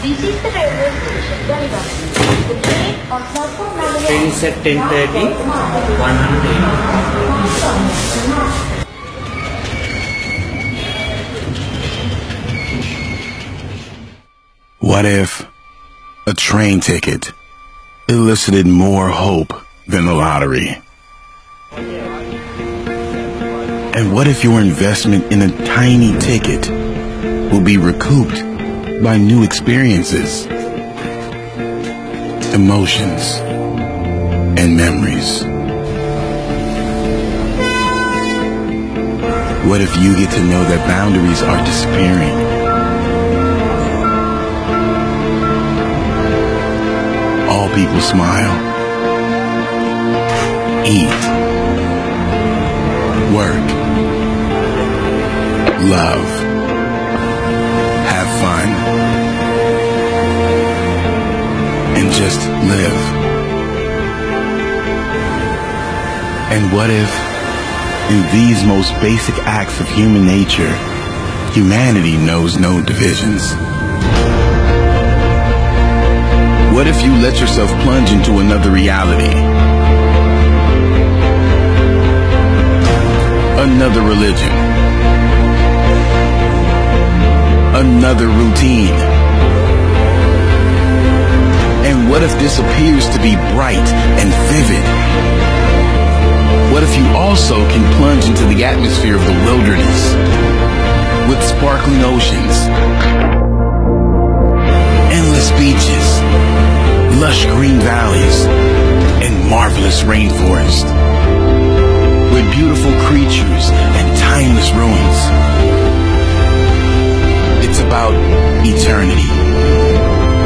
This is the railway station, Badulla. The train on platform number Train is at 10:30, 180. What if a train ticket elicited more hope than the lottery? And what if your investment in a tiny ticket will be recouped by new experiences, emotions, and memories? What if you get to know that boundaries are disappearing? All people smile, eat, work, love, have fun, and just live. And what if, in these most basic acts of human nature, humanity knows no divisions? What if you let yourself plunge into another reality? Another religion. Another routine. And what if this appears to be bright and vivid? What if you also can plunge into the atmosphere of the wilderness with sparkling oceans, endless beaches, lush green valleys, and marvelous rainforest, with beautiful creatures and timeless ruins? It's about eternity,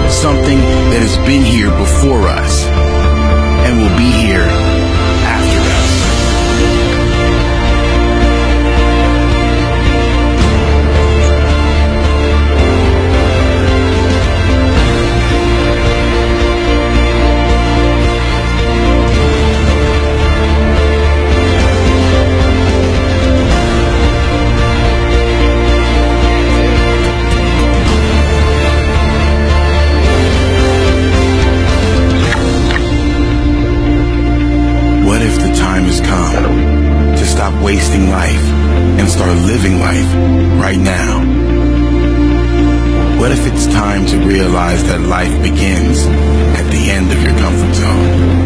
something that has been here before us and will be here after us. Wasting life and start living life right now? What if it's time to realize that life begins at the end of your comfort zone?